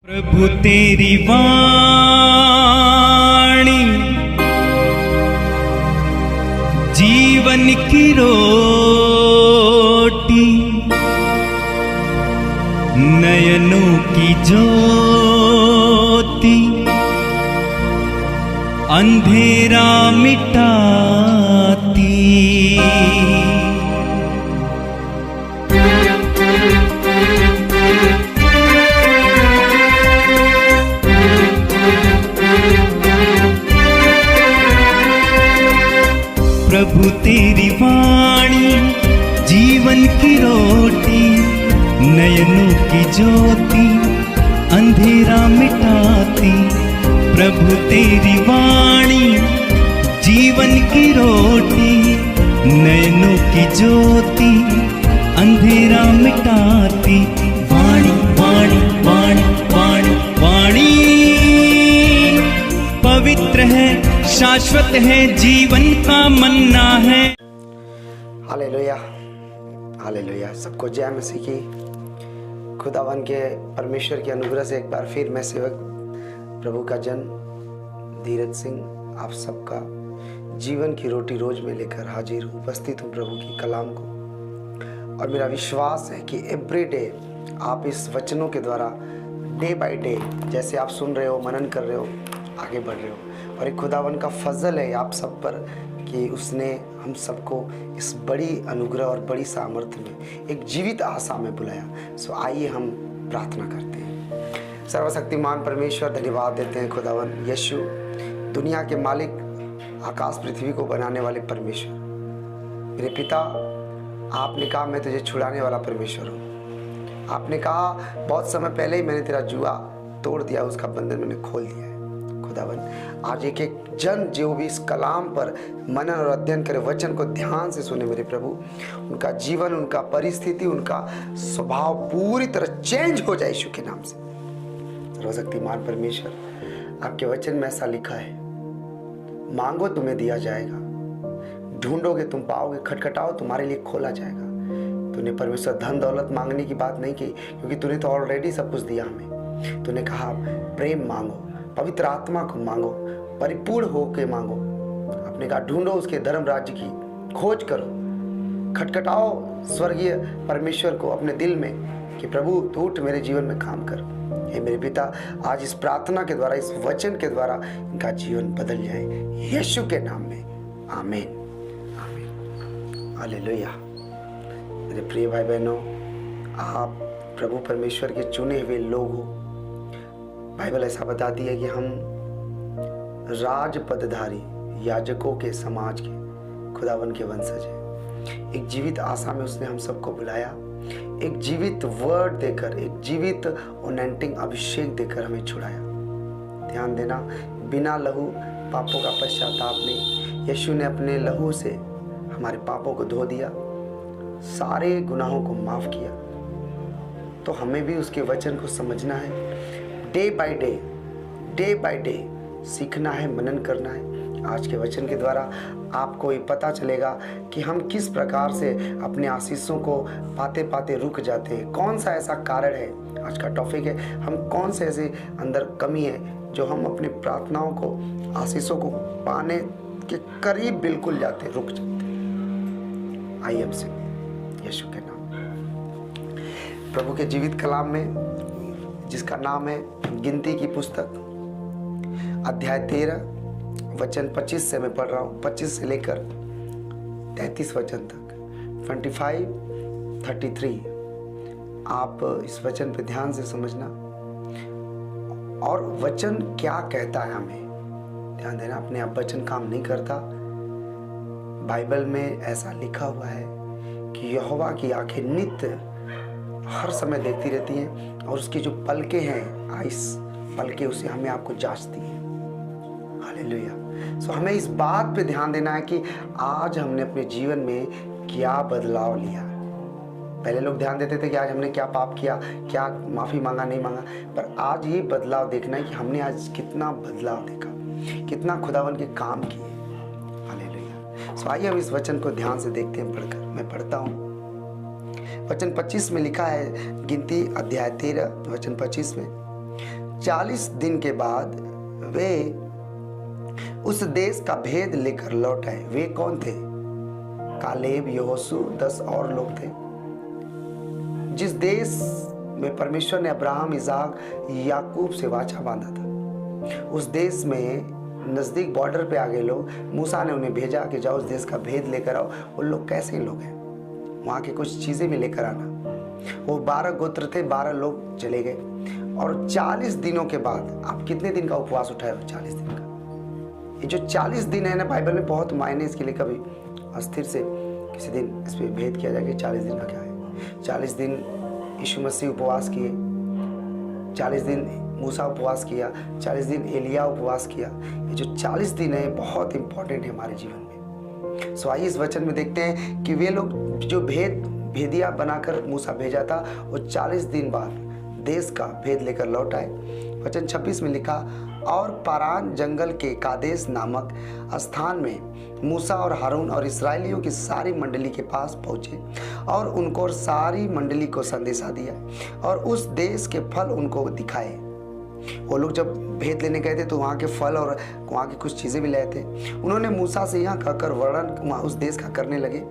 प्रभु तेरी वाणी जीवन की रोटी, नयनों की ज्योति, अंधेरा मिटाती। प्रभु तेरी वाणी जीवन की रोटी, नयनों की ज्योति, अंधेरा मिटाती। प्रभु तेरी वाणी जीवन की रोटी, नयनों की ज्योति, अंधेरा मिटाती। वाणी वाणी वाणी वाणी वाणी पवित्र है, शाश्वत है, जीवन का मन्ना है। Hallelujah hallelujah. सबको जय मसीह की। खुदावन के परमेश्वर के अनुग्रह से एक बार फिर मैं सेवक प्रभु का जन धीरज सिंह आप सबका जीवन की रोटी रोज में लेकर हाजिर हूँ, उपस्थित हूँ प्रभु की कलाम को। और मेरा विश्वास है कि एवरी डे आप इस वचनों के द्वारा डे बाय डे जैसे आप सुन रहे हो, मनन कर रहे हो, आगे बढ़ रहे हो। और एक खुदावन का फजल है आप सब पर कि उसने हम सबको इस बड़ी अनुग्रह और बड़ी सामर्थ्य में एक जीवित आशा में बुलाया। सो आइए हम प्रार्थना करते हैं। सर्वशक्तिमान परमेश्वर धन्यवाद देते हैं खुदावन यीशु, दुनिया के मालिक, आकाश पृथ्वी को बनाने वाले परमेश्वर। मेरे पिता, आपने कहा मैं तुझे छुड़ाने वाला परमेश्वर हूँ। आपने कहा बहुत समय पहले ही मैंने तेरा जुआ तोड़ दिया, उसका बंधन मैंने खोल दिया है। खुदावन आज एक एक जन जो भी इस कलाम पर मनन और अध्ययन करे, वचन को ध्यान से सुने मेरे प्रभु, उनका जीवन, उनका परिस्थिति, उनका स्वभाव पूरी तरह चेंज हो जाए यीशु के नाम से। सर्वशक्तिमान परमेश्वर, आपके वचन में ऐसा लिखा है, मांगो तुम्हें दिया जाएगा, ढूंढोगे तुम पाओगे, खटखटाओ तुम्हारे लिए खोला जाएगा। तूने परमेश्वर धन दौलत मांगने की बात नहीं की, क्योंकि तूने तो ऑलरेडी सब कुछ दिया हमें। तूने कहा प्रेम मांगो, पवित्र आत्मा को मांगो, परिपूर्ण होकर मांगो। आपने कहा ढूंढो उसके धर्म राज्य की, खोज करो, खटखटाओ स्वर्गीय परमेश्वर को अपने दिल में कि प्रभु तू उठ मेरे जीवन में काम कर। हे मेरे पिता, आज इस प्रार्थना के द्वारा, इस वचन के द्वारा इनका जीवन बदल जाए यीशु के नाम में, आमीन आमीन हालेलुया। मेरे प्रिय भाई बहनों, आप प्रभु परमेश्वर के चुने हुए लोग हो। बाइबल ऐसा बताती है कि हम राज पदधारी याजकों के समाज के खुदावन के वंशज हैं। एक जीवित आशा में उसने हम सबको बुलाया, एक जीवित वर्ड देकर, एक जीवित ओनेंटिंग अभिषेक देकर हमें छुड़ाया। ध्यान देना, बिना लहू पापों का पश्चाताप नहीं। यीशु ने अपने लहू से हमारे पापों को धो दिया, सारे गुनाहों को माफ किया। तो हमें भी उसके वचन को समझना है, डे बाय डे सीखना है, मनन करना है। आज के वचन के द्वारा आपको ये पता चलेगा कि हम किस प्रकार से अपने आशीषों को पाते पाते रुक जाते हैं। कौन सा ऐसा कारण है, आज का टॉपिक है, हम कौन से ऐसे अंदर कमी है जो हम अपनी प्रार्थनाओं को, आशीषों को पाने के करीब बिल्कुल जाते, रुक जाते। आइए हमसे यीशु के नाम, प्रभु के जीवित कलाम में, जिसका नाम है गिनती की पुस्तक, अध्याय 13 वचन 25 से मैं पढ़ रहा हूँ, 25 से लेकर 33 वचन तक, 25, 33। आप इस वचन पे ध्यान से समझना और वचन क्या कहता है हमें ध्यान देना। अपने आप वचन काम नहीं करता। बाइबल में ऐसा लिखा हुआ है कि यहोवा की आंखें नित्य हर समय देखती रहती हैं और उसकी जो पलकें हैं, आइस पलकें, उसे हमें आपको जांचती हैं। हालेलुया। सो हमें इस बात पे ध्यान देना है कि आज हमने अपने जीवन में क्या बदलाव लिया। पहले लोग ध्यान देते थे कि आज हमने क्या पाप किया, क्या माफ़ी मांगा, नहीं मांगा, पर आज ये बदलाव देखना है कि हमने आज कितना बदलाव देखा, कितना खुदावन के काम किए। हालेलुया। सो आइए हम इस वचन को ध्यान से देखते हैं पढ़कर। मैं पढ़ता हूँ। वचन 25 में लिखा है, गिनती अध्याय 13 वचन 25 में, 40 दिन के बाद वे उस देश का भेद लेकर लौट आए। वे कौन थे? कालेब, यहोशू, 10 और लोग थे। जिस देश में परमेश्वर ने अब्राहम, इसाक, याकूब से वाचा बांधा था, उस देश में नजदीक बॉर्डर पे आ गए लोग। मूसा ने उन्हें भेजा कि जाओ उस देश का भेद लेकर आओ। वो लोग कैसे लोग हैं, वहाँ की कुछ चीज़ें भी लेकर आना। वो 12 गोत्र थे, 12 लोग चले गए। और 40 दिनों के बाद, आप कितने दिन का उपवास उठाए हो? 40 दिन का। ये जो 40 दिन है ना, बाइबल में बहुत मायने इसके लिए। कभी अस्थिर से किसी दिन इस पर भेद किया जाए कि 40 दिन का क्या है। 40 दिन यीशु मसीह उपवास किए, 40 दिन मूसा उपवास किया, 40 दिन एलिया उपवास किया। ये जो 40 दिन है बहुत इंपॉर्टेंट है हमारे जीवन में। सो आइए इस वचन में देखते हैं कि वे लोग जो भेदिया बनाकर मूसा भेजा था, वो 40 दिन बाद देश का भेद लेकर लौट आए। वचन 26 में लिखा, और पारान जंगल के कादेश नामक स्थान में मूसा और हारून और इस्राएलियों की सारी मंडली के पास पहुँचे और उनको और सारी मंडली को संदेशा दिया और उस देश के फल उनको दिखाए। वो लोग जब भेद लेने गए थे तो वहाँ के फल और वहाँ की कुछ चीज़ें भी लाए थे। उन्होंने मूसा से यहाँ कहकर वर्णन उस देश का करने लगे,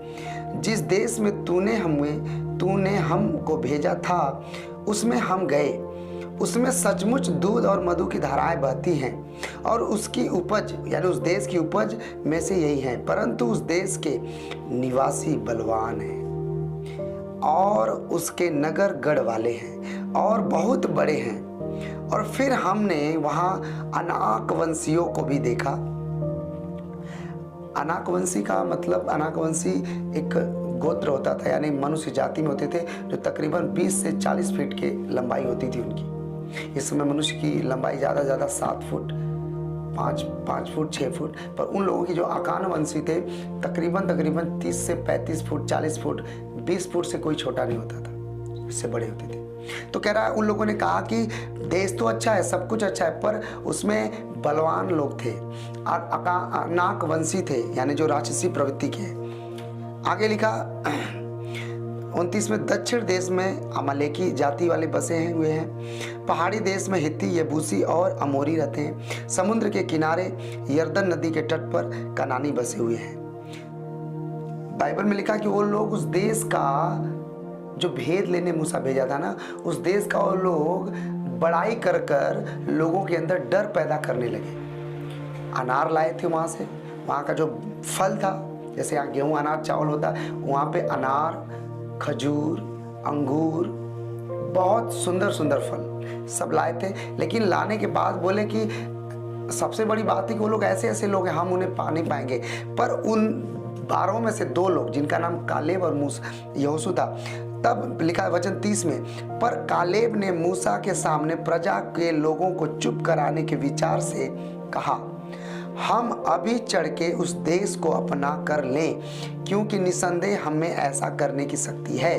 जिस देश में तूने हमको भेजा था उसमें हम गए। उसमें सचमुच दूध और मधु की धाराएं बहती हैं और उसकी उपज यानी उस देश की उपज में से यही है, परंतु उस देश के निवासी बलवान हैं और उसके नगर गढ़ वाले हैं और बहुत बड़े हैं। और फिर हमने वहाँ अनाक वंशियों को भी देखा। अनाक वंशी का मतलब, अनाक वंशी एक गोत्र होता था, यानी मनुष्य जाति में होते थे जो तकरीबन 20 से 40 फीट की लंबाई होती थी उनकी। इस समय मनुष्य की लंबाई ज़्यादा 7 फुट, 5 फुट, 6 फुट, पर उन लोगों की जो अकान वंशी थे तकरीबन 30 से 35 फुट, 40 फुट, 20 फुट से कोई छोटा नहीं होता था, इससे बड़े होते थे। तो कह रहा है, उन लोगों ने कहा कि देश तो अच्छा है, सब कुछ अच्छा है, पर उसमें बलवान लोग थे, अनाक वंशी थे, यानी जो राक्षसी प्रवृत्ति के। आगे लिखा 29 में, दक्षिण देश में अमालेकी जाति वाले बसे हुए हैं। पहाड़ी देश में हित्ती, यबूसी और अमोरी रहते हैं। समुद्र के किनारे यरदन नदी के तट पर कनानी बसे हुए हैं। बाइबल में लिखा कि वो लोग उस देश का जो भेद लेने मूसा भेजा था ना, उस देश का वो लोग बड़ाई कर कर लोगों के अंदर डर पैदा करने लगे। अनार लाए थे वहाँ से, वहाँ का जो फल था, जैसे यहाँ गेहूँ, अनाज, चावल होता, वहाँ पे अनार, खजूर, अंगूर, बहुत सुंदर सुंदर फल सब लाए थे। लेकिन लाने के बाद बोले कि सबसे बड़ी बात है कि वो लोग ऐसे ऐसे लोग हैं, हम उन्हें पा नहीं पाएंगे। पर उन 12 में से 2 लोग, जिनका नाम कालेब और यहोशू था, तब लिखा है वचन 30 में, पर कालेब ने मूसा के सामने प्रजा के लोगों को चुप कराने के विचार से कहा, हम अभी चढ़ के उस देश को अपना कर लें, क्योंकि निसंदेह हमें ऐसा करने की शक्ति है।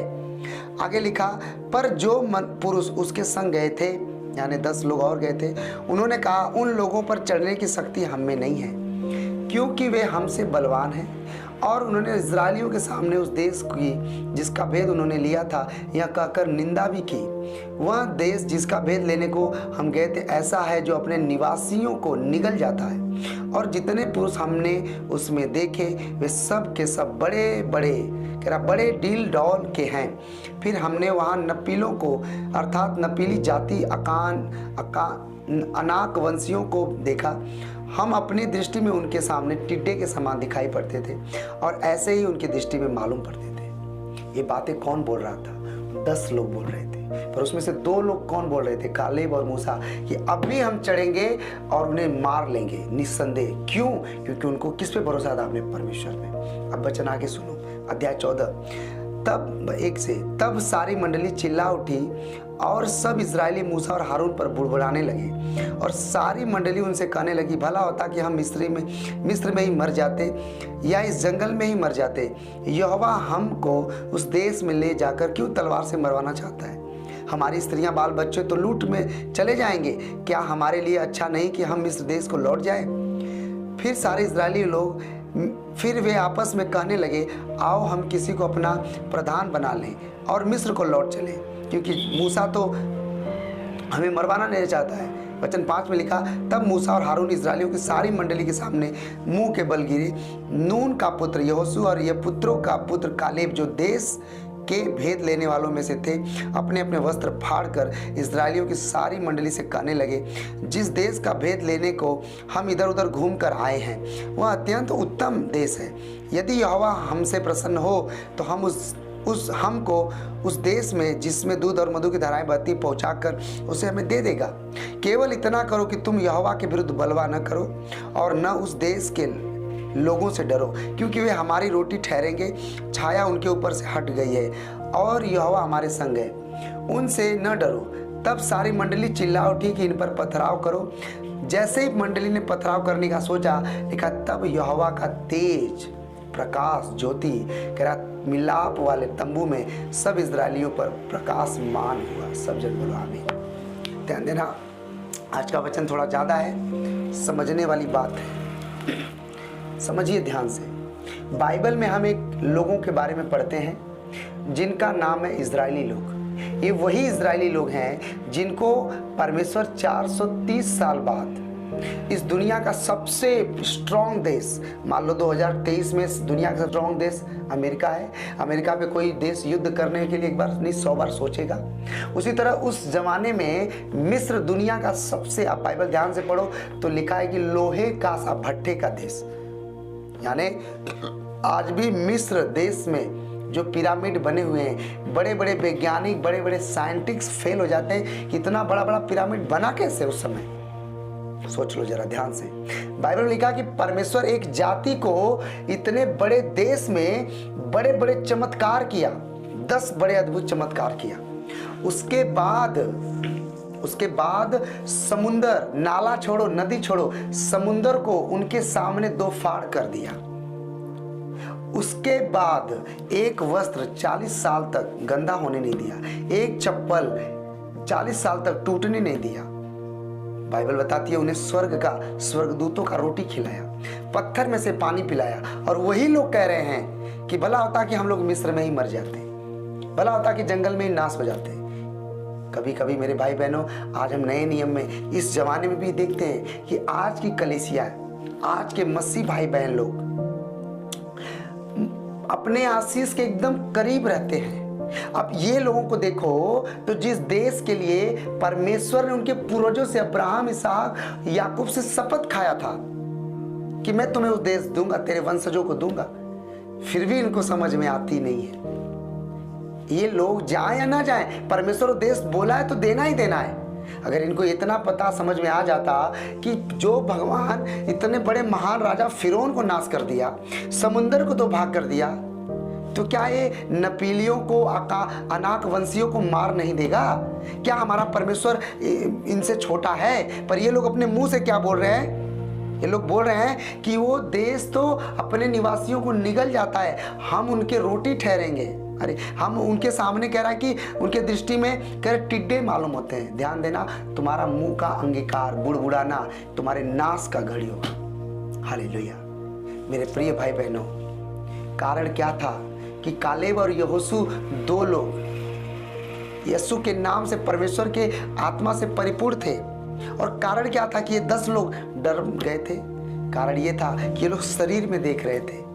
आगे लिखा, पर जो पुरुष उसके संग गए थे, यानी 10 लोग और गए थे, उन्होंने कहा, उन लोगों पर चढ़ने की शक्ति हमें नहीं है, क्योंकि वे हमसे बलवान हैं। और उन्होंने इजरायलियों के सामने उस देश की जिसका भेद उन्होंने लिया था यह कहकर निंदा भी की, वह देश जिसका भेद लेने को हम गए थे ऐसा है जो अपने निवासियों को निगल जाता है, और जितने पुरुष हमने उसमें देखे वे सब के सब बड़े बड़े, कह रहा बड़े डील डॉल के हैं। फिर हमने वहाँ नपीलों को, अर्थात नपीली जाति अनाक वंशियों को देखा। हम अपनी दृष्टि में उनके सामने टिड्डे के समान दिखाई पड़ते थे और ऐसे ही उनकी दृष्टि में मालूम पड़ते थे। ये बातें कौन बोल रहा था? 10 लोग बोल रहे थे, पर उसमें से 2 लोग कौन बोल रहे थे? कालेब और मूसा, कि अभी हम चढ़ेंगे और उन्हें मार लेंगे निस्संदेह। क्यों? क्योंकि उनको किस पे भरोसा था? अपने परमेश्वर पे। अब वचन आगे सुनो, अध्याय 14, तब 1 से, तब सारी मंडली चिल्ला उठी और सब इजरायली मूसा और हारून पर बुड़बुड़ाने लगे, और सारी मंडली उनसे कहने लगी, भला होता कि हम मिस्र में ही मर जाते या इस जंगल में ही मर जाते। यहोवा हमको उस देश में ले जाकर क्यों तलवार से मरवाना चाहता है? हमारी स्त्रियां, बाल बच्चे तो लूट में चले जाएंगे। क्या हमारे लिए अच्छा नहीं कि हम मिस्र देश को लौट जाए? फिर सारे इजरायली लोग, फिर वे आपस में कहने लगे, आओ हम किसी को अपना प्रधान बना लें और मिस्र को लौट चलें, क्योंकि मूसा तो हमें मरवाना नहीं चाहता है। वचन 5 में लिखा, तब मूसा और हारून इस्राएलियों की सारी मंडली के सामने मुंह के बल गिरे। नून का पुत्र यहोशू और ये पुत्रों का पुत्र कालेब, जो देश के भेद लेने वालों में से थे, अपने अपने वस्त्र फाड़कर इस्राएलियों की सारी मंडली से कहने लगे, जिस देश का भेद लेने को हम इधर उधर घूम कर आए हैं वह अत्यंत उत्तम देश है। यदि यहोवा हमसे प्रसन्न हो तो हम हमको उस देश में जिसमें दूध और मधु की धाराएं बहती पहुंचाकर उसे हमें दे देगा। केवल इतना करो कि तुम यहोवा के विरुद्ध बलवा न करो और न उस देश के लोगों से डरो, क्योंकि वे हमारी रोटी ठहरेंगे। छाया उनके ऊपर से हट गई है और यहोवा हमारे संग है, उनसे न डरो। तब सारी मंडली चिल्ला उठी कि इन पर पथराव करो। जैसे ही मंडली ने पथराव करने का सोचा, लिखा तब यहोवा का तेज प्रकाश ज्योति कह रहा मिलाप वाले तंबू में सब इस्राएलियों पर प्रकाशमान हुआ। सब जन बोलो आमीन। ध्यान देना, आज का वचन थोड़ा ज़्यादा है, समझने वाली बात है, समझिए ध्यान से। बाइबल में हम एक लोगों के बारे में पढ़ते हैं जिनका नाम है इजरायली लोग। ये वही इजरायली लोग हैं जिनको परमेश्वर 430 साल बाद इस दुनिया का सबसे स्ट्रॉन्ग देश, मान लो 2023 में दुनिया का स्ट्रॉन्ग देश अमेरिका है। अमेरिका पे कोई देश युद्ध करने के लिए एक बार नहीं 100 बार सोचेगा। उसी तरह उस जमाने में मिस्र दुनिया का सबसे, आप बाइबल ध्यान से पढ़ो तो लिखा है कि लोहे का सा भट्ठे का देश। यानी आज भी मिस्र देश में जो पिरामिड बने हुए हैं, बड़े बड़े वैज्ञानिक, बड़े बड़े साइंटिस्ट फेल हो जाते हैं कि इतना बड़ा बड़ा पिरामिड बना कैसे उस समय। सोच लो जरा ध्यान से। बाइबल में लिखा कि परमेश्वर एक जाति को इतने बड़े देश में बड़े बड़े चमत्कार किया, 10 बड़े अद्भुत चमत्कार किया। उसके बाद समुंदर, नाला छोड़ो, नदी छोड़ो, समुंदर को उनके सामने 2 फाड़ कर दिया। उसके बाद एक वस्त्र 40 साल तक गंदा होने नहीं दिया, एक चप्पल 40 साल तक टूटने नहीं दिया। बाइबल बताती है उन्हें स्वर्गदूतों का रोटी खिलाया, पत्थर में से पानी पिलाया। और वही लोग कह रहे हैं कि भला होता कि हम लोग मिस्र में ही मर जाते, भला होता कि जंगल में ही नाश हो जाते। कभी कभी मेरे भाई बहनों, आज हम नए नियम में इस जमाने में भी देखते हैं कि आज की कलीसिया, आज के मसीह भाई बहन लोग अपने आशीष के एकदम करीब रहते हैं। अब ये लोगों को देखो तो जिस देश के लिए परमेश्वर ने उनके पूर्वजों से, अब्राहम, इसहाक, याकूब से शपथ खाया था कि मैं तुम्हें उस देश दूंगा, तेरे वंशजों को दूंगा, फिर भी इनको समझ में आती नहीं है। ये लोग जाए या ना जाए, परमेश्वर देश बोला है तो देना ही देना है। अगर इनको इतना पता समझ में आ जाता कि जो भगवान इतने बड़े महान राजा फिरौन को नाश कर दिया, समुंदर को 2 भाग कर दिया, तो क्या ये नपीलियों को, अनाक वंशियों को मार नहीं देगा? क्या हमारा परमेश्वर इनसे छोटा है? पर ये लोग अपने मुंह से क्या बोल रहे हैं? ये लोग बोल रहे हैं कि वो देश तो अपने निवासियों को निगल जाता है, हम उनके रोटी ठहरेंगे। अरे हम उनके सामने कह रहा है कि उनके दृष्टि में कह रहे टिड्डे मालूम होते हैं। ध्यान देना, तुम्हारा मुंह का अंगीकार, बुड़बुड़ाना तुम्हारे नाश का घड़ी होगा। हालेलुया। मेरे प्रिय भाई बहनों, कारण क्या था कि कालेब और यहोशू 2 लोग यीशु के नाम से, परमेश्वर के आत्मा से परिपूर्ण थे। और कारण क्या था कि ये 10 लोग डर गए थे? कारण ये था कि ये लोग शरीर में देख रहे थे।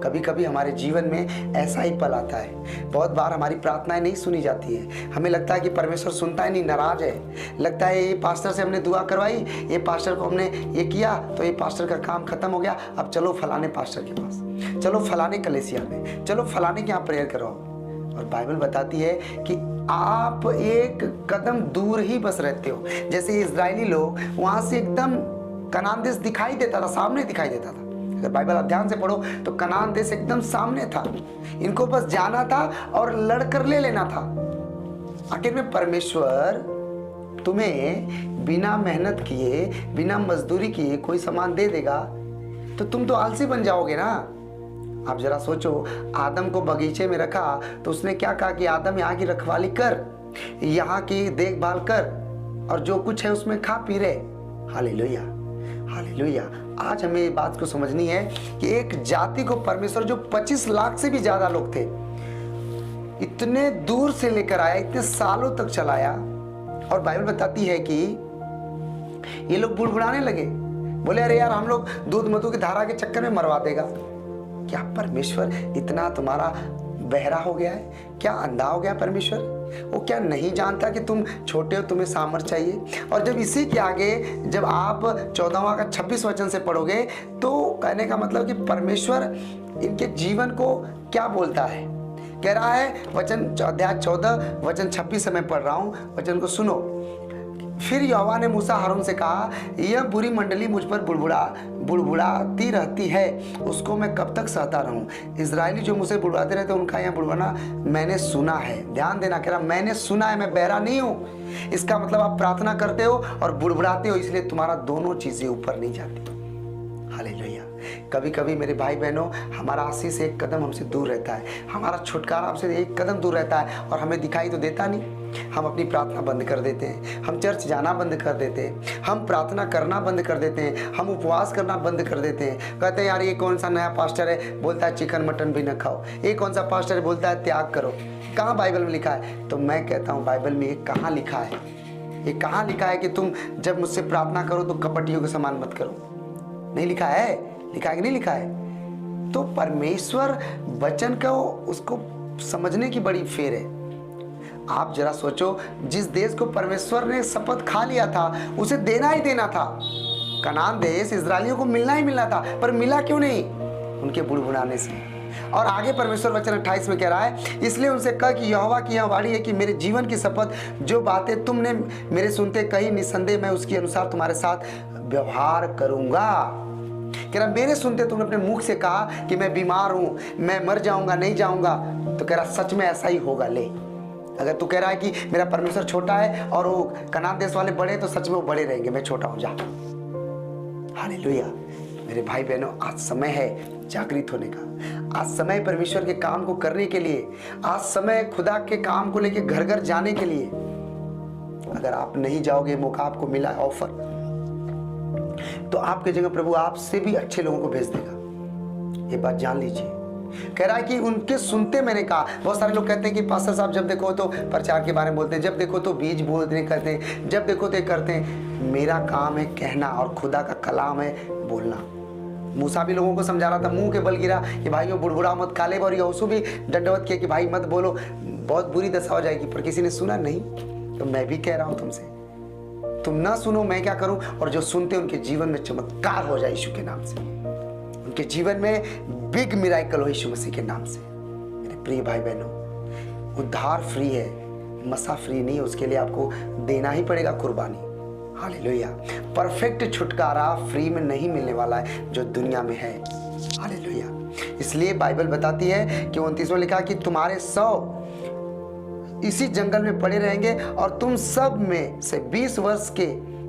कभी कभी हमारे जीवन में ऐसा ही पल आता है। बहुत बार हमारी प्रार्थनाएं नहीं सुनी जाती है, हमें लगता है कि परमेश्वर सुनता है नहीं, नाराज है। लगता है ये पास्टर से हमने दुआ करवाई, ये पास्टर को हमने ये किया तो ये पास्टर का काम खत्म हो गया, अब चलो फलाने पास्टर के पास, चलो फलाने कलीसिया में, चलो फलाने के यहाँ प्रेयर कराओ। और बाइबल बताती है कि आप एक कदम दूर ही बस रहते हो। जैसे इजरायली लोग, वहां से एकदम कनान देश दिखाई देता था, सामने दिखाई देता था। अगर बाइबल आप ध्यान से पढ़ो तो कनान देश एकदम सामने था, इनको बस जाना था और लड़कर ले लेना था। आखिर में परमेश्वर तुम्हें बिना मेहनत किए, बिना मजदूरी किए कोई सामान दे देगा तो तुम तो आलसी बन जाओगे ना। आप जरा सोचो, आदम को बगीचे में रखा तो उसने क्या कहा कि आदम यहाँ की रखवाली कर, यहाँ की देखभाल कर और जो कुछ है उसमें खा पी रहे। Hallelujah, hallelujah. आज हमें ये बात को समझनी है कि एक जाति को परमेश्वर, जो 25 लाख से भी ज्यादा लोग थे, इतने दूर से लेकर आया, इतने सालों तक चलाया और बाइबल बताती है कि ये लोग बुड़बुड़ाने लगे, बोले अरे यार हम लोग दूध मधु की धारा के चक्कर में मरवा देगा। क्या परमेश्वर इतना तुम्हारा बहरा हो गया है? क्या अंधा हो गया परमेश्वर? वो क्या नहीं जानता कि तुम छोटे हो, तुम्हें सामर्थ चाहिए? और जब इसी के आगे जब आप 14वां का 26 वचन से पढ़ोगे तो कहने का मतलब कि परमेश्वर इनके जीवन को क्या बोलता है, कह रहा है वचन अध्याय 14 वचन 26 से मैं पढ़ रहा हूं, वचन को सुनो। फिर यहोवा ने मूसा हारून से कहा, यह बुरी मंडली मुझ पर बुड़बुड़ाती रहती है, उसको मैं कब तक सहता रहूं? इजरायली जो मुझसे बुड़बुड़ाते रहते उनका यह बुड़बुड़ाना मैंने सुना है। ध्यान देना, कह रहा मैंने सुना है, मैं बहरा नहीं हूं। इसका मतलब आप प्रार्थना करते हो और बुड़बुड़ाते हो, इसलिए तुम्हारा दोनों चीजें ऊपर नहीं जाती। हालेलुया। कभी कभी मेरे भाई बहनों, हमारा आशीष एक कदम हमसे दूर रहता है, हमारा छुटकारा हमसे एक कदम दूर रहता है और हमें दिखाई तो देता नहीं। हम अपनी प्रार्थना बंद कर देते हैं, हम चर्च जाना बंद कर देते हैं, हम प्रार्थना करना बंद कर देते हैं, हम उपवास करना बंद कर देते हैं। कहते हैं यार ये कौन सा नया पास्टर है, बोलता है चिकन मटन भी न खाओ। ये कौन सा पास्टर है, बोलता है त्याग करो। कहाँ बाइबल में लिखा है? तो मैं कहता हूँ बाइबल में ये कहाँ लिखा है? ये कहाँ लिखा है कि तुम जब मुझसे प्रार्थना करो तो कपटियों के समान मत करो? नहीं लिखा है? लिखा है कि नहीं लिखा है? तो परमेश्वर वचन को उसको समझने की बड़ी फेर है। आप जरा सोचो, जिस देश को परमेश्वर ने शपथ खा लिया था उसे देना ही देना था। कनान देश इजरायलियों को मिलना ही मिलना था, पर मिला क्यों नहीं? उनके बुड़बुड़ाने से। और आगे परमेश्वर वचन 28 में कह रहा है, इसलिए उनसे कहा कि यहोवा की यह वाणी है कि मेरे जीवन की शपथ, जो बातें तुमने मेरे सुनते कही, निसंदेह मैं उसके अनुसार तुम्हारे साथ व्यवहार करूंगा। कह रहा मेरे सुनते तुमने अपने मुख से कहा कि मैं बीमार हूं, मैं मर जाऊंगा, नहीं जाऊंगा, तो कह रहा सच में ऐसा ही होगा। ले, अगर तू कह रहा है कि मेरा परमेश्वर छोटा है और वो कनान देश वाले बड़े, तो सच में वो बड़े रहेंगे, मैं छोटा हूं, जा। हालेलुया। मेरे भाई बहनों, आज समय है जागृत होने का, आज समय परमेश्वर के काम को करने के लिए, आज समय खुदा के काम को लेके घर घर जाने के लिए। अगर आप नहीं जाओगे, मौका आपको मिला ऑफर, तो आपके जगह प्रभु आपसे भी अच्छे लोगों को भेज देगा। ये बात जान लीजिए। कह रहा है कि उनके सुनते मैंने कहा। बहुत सारे लोग कहते हैं कि पास्टर साहब जब देखो तो प्रचार के बारे में बोलते हैं, जब देखो तो बीज बोलते करते हैं, जब देखो तो करते हैं। मेरा काम है कहना और खुदा का कलाम है बोलना। मूसा भी लोगों को समझा रहा था, मुंह के बल गिरा कि भाइयों बुड़बुड़ा मत। कालेब और यहोशू भी दंडवत किया कि भाई मत बोलो, बहुत बुरी दशा हो जाएगी, पर किसी ने सुना नहीं। तो मैं भी कह रहा हूं तुमसे, तुम ना सुनो, मैं क्या करूं? और जो सुनते उनके जीवन में चमत्कार हो जाए यीशु के नाम से, उनके जीवन में बिग मिराकल हो यीशु मसीह के नाम से। मेरे प्रिय भाई बहनों, उद्धार फ्री है, मसा फ्री नहीं है, उसके लिए आपको देना ही पड़ेगा कुर्बानी। हालेलुया। परफेक्ट छुटकारा फ्री में नहीं मिलने वाला है जो दुनिया में है। हालेलुया। इसलिए बाइबल बताती है कि 29 में लिखा कि तुम्हारे 100 इसी जंगल में पड़े रहेंगे और तुम सब में से 20 वर्ष के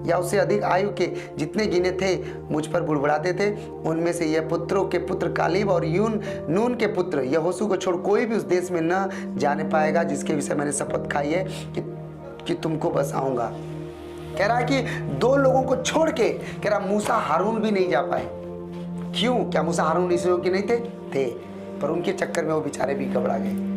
या उससे अधिक आयु के जितने गिने थे मुझ पर बुड़बुड़ाते थे, उनमें से यह पुत्रों के पुत्र कालेब और नून के पुत्र यहोशू को छोड़ कोई भी उस देश में न जाने पाएगा जिसके विषय मैंने शपथ खाई है कि तुमको बसाऊंगा। कह रहा है कि 2 लोगों को छोड़ के, कह रहा मूसा हारून भी नहीं जा पाए। क्यों? क्या मूसा हारून इसलिए के नहीं थे, पर उनके चक्कर में वो बेचारे भी घबरा गए।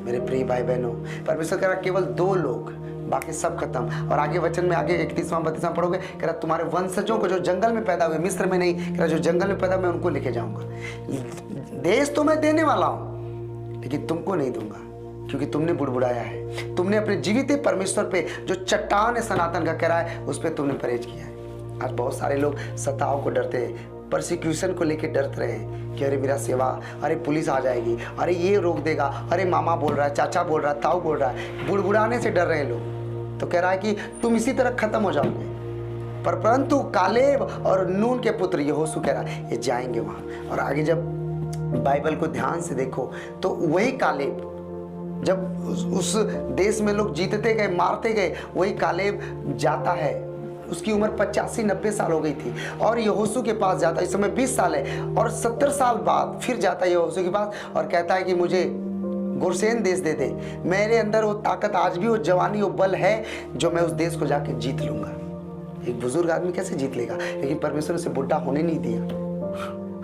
मेरे प्रिय भाई बहनों, परमेश्वर कह रहा केवल 2 लोग, बाकी सब खत्म। और आगे वचन में आगे 31वां पढ़ोगे, कह रहा तुम्हारे वंशजों को जो जंगल में पैदा हुए, मिस्र में नहीं, कह रहा जो जंगल में पैदा मैं उनको लेके जाऊंगा। देश तो मैं देने वाला हूं, लेकिन तुमको नहीं दूंगा, क्योंकि तुमने बुड़बुड़ाया है। तुमने अपने जीवित परमेश्वर पे जो चट्टान है सनातन का, कह रहा है उस पर तुमने परहेज किया है। आज बहुत सारे लोग सताव को डरते हैं, परसिक्यूशन को लेके डरते रहे हैं कि अरे मेरा सेवा, अरे पुलिस आ जाएगी, अरे ये रोक देगा, अरे मामा बोल रहा है, चाचा बोल रहा है, ताऊ बोल रहा है। बुड़बुड़ाने से डर रहे हैं लोग। तो कह रहा है कि तुम इसी तरह खत्म हो जाओगे। परंतु कालेब और नून के पुत्र यहोशू, कह रहा है ये जाएंगे वहां। और आगे जब बाइबल को ध्यान से देखो तो वही कालेब, जब उस देश में लोग जीतते गए, मारते गए, वही कालेब जाता है। उसकी उम्र 85-90 साल हो गई थी और यहोशू के पास जाता है। इस समय 20 साल है और 70 साल बाद फिर जाता है यहोशू के पास और कहता है कि मुझे गोशेन देश दे दे। मेरे अंदर वो ताकत आज भी, वो जवानी, वो बल है जो मैं उस देश को जाके जीत लूंगा। एक बुजुर्ग आदमी कैसे जीत लेगा? लेकिन परमेश्वर ने उसे बुढ़ा होने नहीं दिया।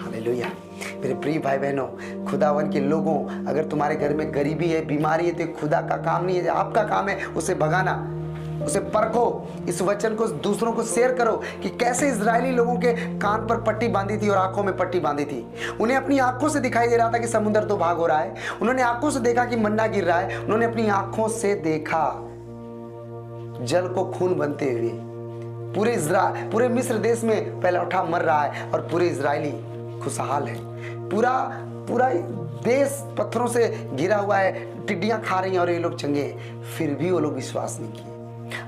हालेलुया। मेरे प्रिय भाई बहनों, खुदावन के लोगों, अगर तुम्हारे घर में गरीबी है, बीमारी है, तो खुदा का काम नहीं है, आपका काम है उसे भगाना। उसे परखो, इस वचन को दूसरों को शेयर करो कि कैसे इजरायली लोगों के कान पर पट्टी बांधी थी और आंखों में पट्टी बांधी थी। उन्हें अपनी आंखों से दिखाई दे रहा था कि समुद्र तो भाग हो रहा है, उन्होंने आंखों से देखा कि मन्ना गिर रहा है, उन्होंने अपनी आंखों से देखा जल को खून बनते हुए। पूरे मिस्र देश में पहला उठा मर रहा है और पूरे इजरायली खुशहाल है। पूरा देश पत्थरों से घिरा हुआ है, टिड्डियां खा रही हैं और ये लोग चंगे हैं, फिर भी वो लोग विश्वास नहीं किए।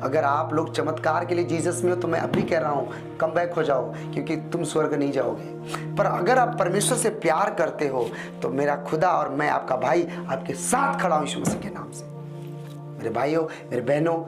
अगर आप लोग चमत्कार के लिए जीसस में हो तो मैं अभी कह रहा हूं, कम बैक हो जाओ, क्योंकि तुम स्वर्ग नहीं जाओगे। पर अगर आप परमेश्वर से प्यार करते हो तो मेरा खुदा और मैं आपका भाई आपके साथ खड़ा हूं यीशु मसीह के नाम से। मेरे भाइयों, मेरे बहनों,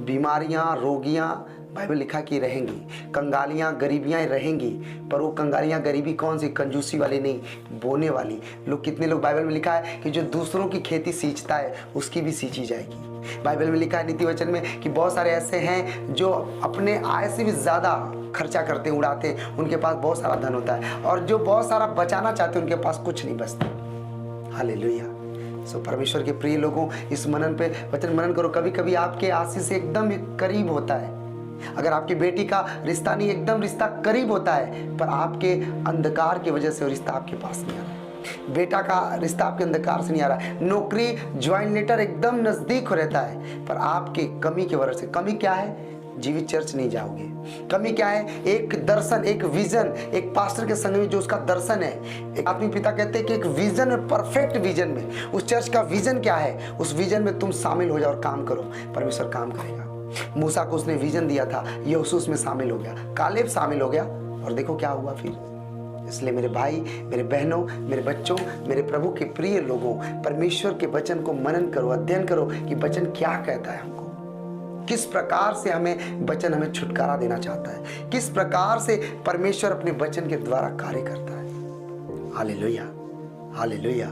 बीमारियां, रोगियां बाइबल लिखा कि रहेंगी, कंगालियां, गरीबियां रहेंगी, पर वो कंगालियां, गरीबी कौन सी? कंजूसी वाली नहीं, बोने वाली। लोग, कितने लोग, बाइबल में लिखा है कि जो दूसरों की खेती सींचता है उसकी भी सींची जाएगी। बाइबल में लिखा है नीति वचन में कि बहुत सारे ऐसे हैं जो अपने आय से भी ज़्यादा खर्चा करते हैं, उड़ाते हैं, उनके पास बहुत सारा धन होता है, और जो बहुत सारा बचाना चाहते हैं उनके पास कुछ नहीं बचता। हालेलुया। सो परमेश्वर के प्रिय लोगों, इस मनन पे वचन मनन करो। कभी कभी आपके आशीष एकदम करीब होता है, अगर आपकी बेटी का रिश्ता नहीं, एकदम रिश्ता करीब होता है, पर आपके अंधकार की वजह से वो रिश्ता आपके पास नहीं आ रहा है। बेटा का रिश्ता आपके अंधकार से नहीं आ रहा है। नौकरी, ज्वाइन लेटर एकदम नजदीक रहता है, पर आपके कमी की वजह से। कमी क्या है? जीवित चर्च नहीं जाओगे। कमी क्या है? एक दर्शन, एक विजन, एक पास्टर के संग में जो उसका दर्शन है। एक आत्मिक पिता कहते हैं कि एक विजन में, परफेक्ट विजन में, उस चर्च का विजन क्या है, उस विजन में तुम शामिल हो जाओ और काम करो, परमेश्वर काम करेगा। मूसा को उसने विजन दिया था, यहोशू उसमें शामिल हो गया, कालेब शामिल हो गया, और देखो क्या हुआ फिर। इसलिए मेरे भाई, मेरे बहनों, मेरे बच्चों, मेरे प्रभु के प्रिय लोगों, परमेश्वर के वचन को मनन करो, अध्ययन करो कि वचन क्या कहता है हमको, किस प्रकार से वचन हमें छुटकारा देना चाहता है, किस प्रकार से परमेश्वर अपने वचन के द्वारा कार्य करता है। Hallelujah, hallelujah.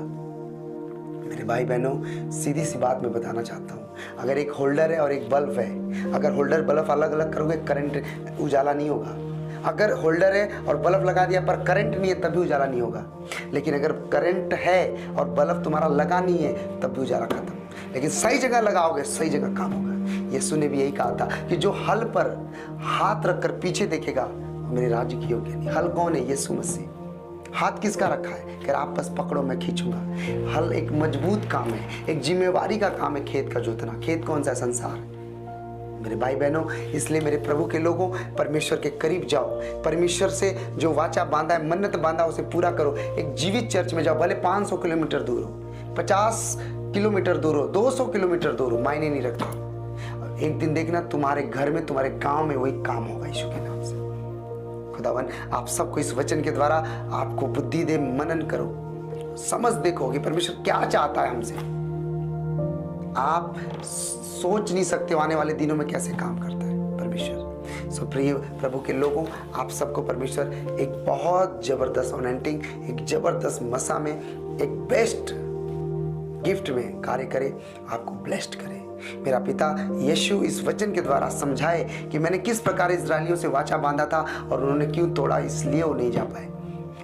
मेरे भाई बहनों, सीधी सी बात मैं बताना चाहता हूँ, अगर एक होल्डर है और एक बल्ब है, अगर होल्डर बल्ब अलग अलग करोगे करंट उजाला नहीं होगा। अगर होल्डर है और बल्ब लगा दिया पर करंट नहीं है तब भी उजाला नहीं होगा। लेकिन अगर करंट है और बल्ब तुम्हारा लगा नहीं है तब भी उजाला खत्म। लेकिन सही जगह लगाओगे, सही जगह काम होगा। यीशु ने भी यही कहा था कि जो हल पर हाथ रखकर पीछे देखेगा मेरे राज्य की योग्य नहीं। हल कौन है? यीशु मसीह। हाथ किसका रखा है? कि आप बस पकड़ो, मैं खींचूंगा। हल एक मजबूत काम है, एक जिम्मेवारी का काम है खेत का जोतना। खेत कौन सा? संसार। मेरे भाई बहनों, इसलिए मेरे प्रभु के लोगों, परमेश्वर के करीब जाओ। परमेश्वर से जो वाचा बांधा है, मन्नत बांधा, उसे पूरा करो। एक जीवित चर्च में जाओ, भले 500 किलोमीटर दूर हो, 50 किलोमीटर दूर हो, 200 किलोमीटर दूर हो, मायने नहीं रखता। एक दिन देखना तुम्हारे घर में, तुम्हारे गांव में वही काम होगा यीशु के नाम से। खुदावन आप सबको इस वचन के द्वारा आपको बुद्धि दे, मनन करो, समझ देखो कि परमेश्वर क्या चाहता है हमसे। आप सोच नहीं सकते आने वाले दिनों में कैसे काम करता है परमेश्वर। सो प्रिय प्रभु के लोगों, आप सबको परमेश्वर एक बहुत जबरदस्त अनॉइंटिंग, एक जबरदस्त मसा में, एक बेस्ट गिफ्ट में कार्य करे, आपको ब्लेस्ड करे। मेरा पिता यीशु इस वचन के द्वारा समझाए कि मैंने किस प्रकार इजरायलियों से वाचा बांधा था और उन्होंने क्यों तोड़ा, इसलिए वो नहीं जा पाए।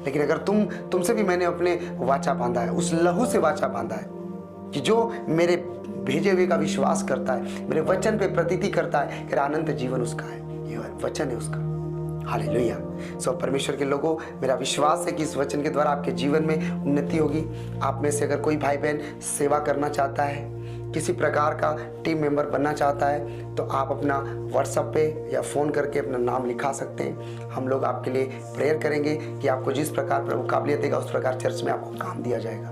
लेकिन अगर तुमसे भी मैंने अपने वाचा बांधा है, उस लहू से वाचा बांधा है कि जो मेरे भेजे हुए का विश्वास करता है, मेरे वचन पे प्रतीति करता है, कि अनंत जीवन उसका है, ये वचन है उसका। हालेलुया। सो परमेश्वर के लोगों, मेरा विश्वास है कि इस वचन के द्वारा आपके जीवन में उन्नति होगी। आप में से अगर कोई भाई बहन सेवा करना चाहता है, किसी प्रकार का टीम मेंबर बनना चाहता है, तो आप अपना व्हाट्सएप पे या फ़ोन करके अपना नाम लिखा सकते हैं। हम लोग आपके लिए प्रेयर करेंगे कि आपको जिस प्रकार प्रभु काबिलियत देगा उस प्रकार चर्च में आपको काम दिया जाएगा।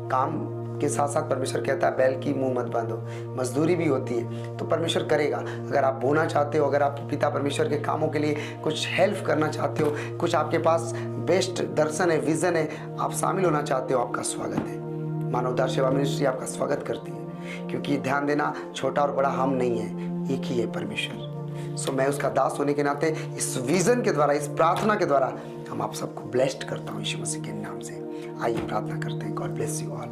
काम के साथ साथ परमेश्वर कहता है बैल की मुंह मत बांधो, मजदूरी भी होती है, तो परमेश्वर करेगा। अगर आप बोना चाहते हो, अगर आप पिता परमेश्वर के कामों के लिए कुछ हेल्प करना चाहते हो, कुछ आपके पास बेस्ट दर्शन है, विजन है, आप शामिल होना चाहते हो, आपका स्वागत है। मानवता सेवा मिनिस्ट्री आपका स्वागत करती है, क्योंकि ध्यान देना, छोटा और बड़ा हम नहीं है, एक ही है परमेश्वर। सो मैं उसका दास होने के नाते इस विजन के द्वारा, इस प्रार्थना के द्वारा हम आप सबको ब्लेस्ड करता हूँ यीशु मसीह के नाम से। आइए प्रार्थना करते हैं। God bless you all.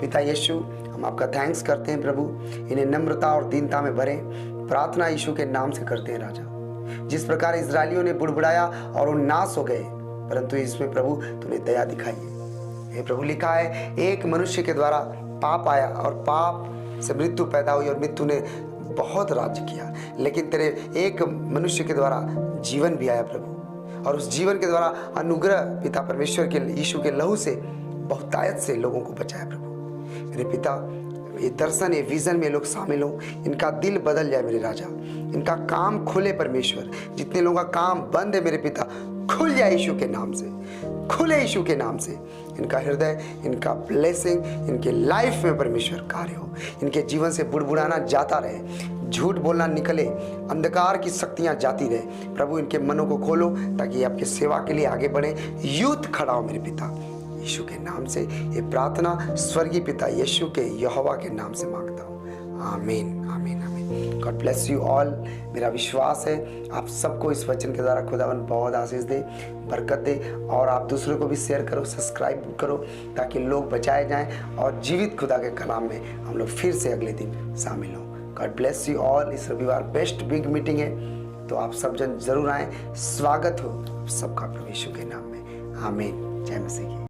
पिता यीशु, हम आपका थैंक्स करते हैं प्रभु, इन्हें नम्रता और दीनता में भरे। प्रार्थना यीशु के नाम से करते हैं राजा। जिस प्रकार इजरायलियों ने बुड़बुड़ाया और वो नाश हो गए, परंतु इसमें प्रभु तूने दया दिखाई है। हे प्रभु, लिखा है एक मनुष्य के द्वारा पाप आया और पाप से मृत्यु पैदा हुई और मृत्यु ने बहुत राज्य किया, लेकिन तेरे एक मनुष्य के द्वारा जीवन भी आया प्रभु, और उस जीवन के द्वारा अनुग्रह पिता परमेश्वर के यीशु के लहू से बहुतायत से लोगों को बचाया प्रभु। मेरे पिता, ये दर्शन, ये विजन में लोग शामिल हो, इनका दिल बदल जाए मेरे राजा, इनका काम खुले परमेश्वर। जितने लोगों का काम बंद है मेरे पिता, खुल जाए यीशु के नाम से, खुले यीशु के नाम से। इनका हृदय, इनका ब्लेसिंग, इनके लाइफ में परमेश्वर कार्य हो, इनके जीवन से बुड़बुड़ाना जाता रहे, झूठ बोलना निकले, अंधकार की शक्तियां जाती रहे प्रभु। इनके मनों को खोलो ताकि आपकी सेवा के लिए आगे बढ़े, यूथ खड़ा हो मेरे पिता, यीशु के नाम से ये प्रार्थना स्वर्गीय पिता यीशु के यहोवा के नाम से मांगता हूँ, आमीन आमीन आमीन। God bless you all. मेरा विश्वास है आप सबको इस वचन के द्वारा खुदावन बहुत आशीष दे, बरकत दे, और आप दूसरों को भी शेयर करो, सब्सक्राइब करो, ताकि लोग बचाए जाएं और जीवित खुदा के कलाम में हम लोग फिर से अगले दिन शामिल हों। God bless you all. इस रविवार बेस्ट बिग मीटिंग है, तो आप सब जन जरूर आएँ, स्वागत हो सबका प्रभु यीशु के नाम में, आमीन। जय मसीह की।